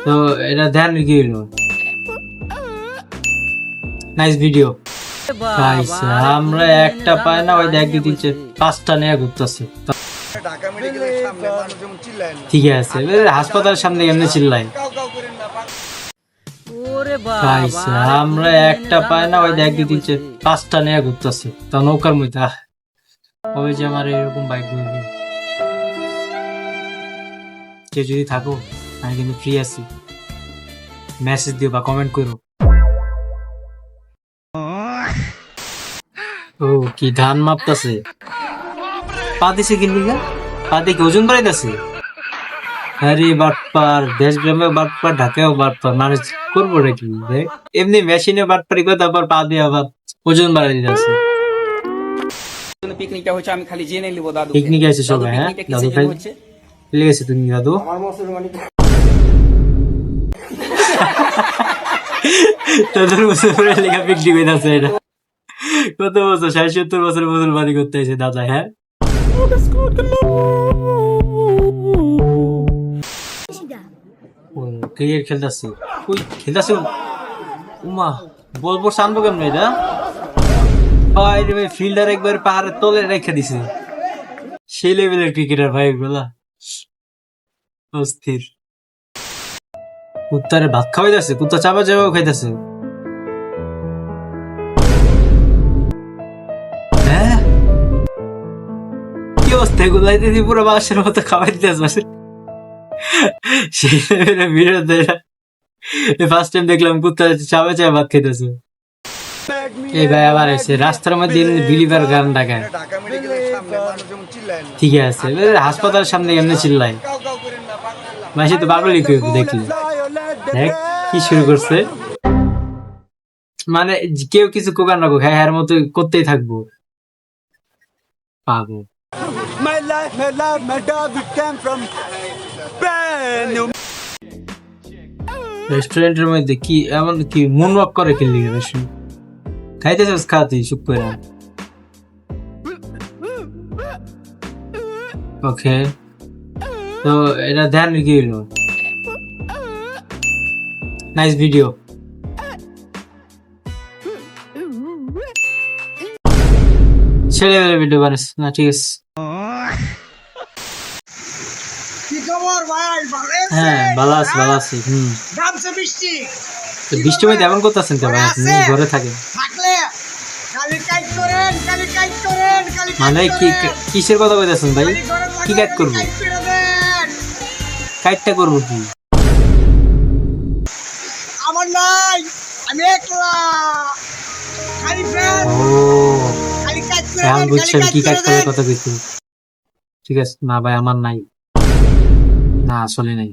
তো এটা ধ্যান কি হলো নাইস ভিডিও গাইস আমরা একটা পায় না ওই দেখ দুই তিন চার পাঁচটা নিয়ে ঘুরতেছে ঢাকা মেডিকেলের সামনে মানুষ যেমন চিল্লায় না ঠিক আছে হাসপাতালের সামনে এমনি চিল্লাই কাউ কাউ করেন না গাইস আমরা একটা পায় না ওই দেখ দুই তিন চার পাঁচটা নিয়ে ঘুরতেছে তা নৌকার মধ্যে ওই যে আমার এরকম বাইক ঘুরবি কেউ যদি থাকো আমি কিন্তু ফ্রি আছি মেসেজ দিও বা কমেন্ট করো ও কি ধান মাপতাছে পা দিছে কিনলিগা পা দিয়ে ওজন বাড়াইতেছে আরে বাটপার দেশপ্রেমে বাটপার ঢাকায়ও বাটপার মানুষ করবো নাকি দেখ এমনি মেশিনে বাটপারি করে তারপর পা দিয়ে আবার ওজন বাড়াই দিতেছে পিকনিকটা হচ্ছে আমি খালি জেনে নিব দাদু পিকনিক আছে সবাই হ্যাঁ দাদু ভাই চলে গেছে তুমি দাদু আমার মুসলমানি তোদের মুসলমানের লেখা পিকনিক হইতাছে এটা কত বছর 60-70 বছর মুসলমানি করতে এসে দাদা হ্যাঁ ক্রিকেট খেলতেছে ওই খেলতেছে উমা বল বল সানবো কেমন এটা ফিল্ডার একবার পাহাড়ের তলে রেখে দিছে সেই লেভেলের ক্রিকেটার ভাই গুলা অস্থির কুত্তারে ভাত খাওয়াইতেছে কুত্তা চাপা চাপাও খাইতেছে হ্যাঁ কি অবস্থা এগুলো পুরো বাসের মতো খাওয়াই দিতেছে সেই লেভেলের বিরোধ ফার্স্ট টাইম দেখলাম কুত্তা চাপা চাপা ভাত খাইতেছে এই ভাই আবার এসে রাস্তার মধ্যে বিলিভার গান ডাকায় ঢাকা মেডিকেলের সামনে মানুষ যেমন চিল্লায় না ঠিক আছে হাসপাতালের সামনে এমনি চিল্লাই কাউ কাউ করেন না মাসে তো পাগলই দেখলি দেখ কি শুরু করছে মানে কেউ কিছু কোকান রাখুক হ্যাঁ এর মতো করতেই থাকবো পাগল রেস্টুরেন্টের মধ্যে কি এমন কি মন ওয়াক করে খেললি বেশি খাইতেছিস খাতি চুপ করে ওকে তো এটা ধ্যান কি হলো নাইস ভিডিও ছেলেবেলা ভিডিও বানাস না ঠিক আছে কি খবর ভাই হ্যাঁ ভালো আছি নামছে বৃষ্টি তো বৃষ্টি মধ্যে এমন করতেছেন তো ভাই আপনি ঘরে থাকেন থাকলে খালি কাজ করেন মানে কি কিসের কথা কইতাছেন ভাই কি কাজ করবো কাজটা করবো কি আমার নাই আমি একলা খালি ফ্রেন্ড ও খালি কাজ এখন করেন বুঝছেন কি কাজ করার কথা কইছি ঠিক আছে না ভাই আমার নাই না আসলে নাই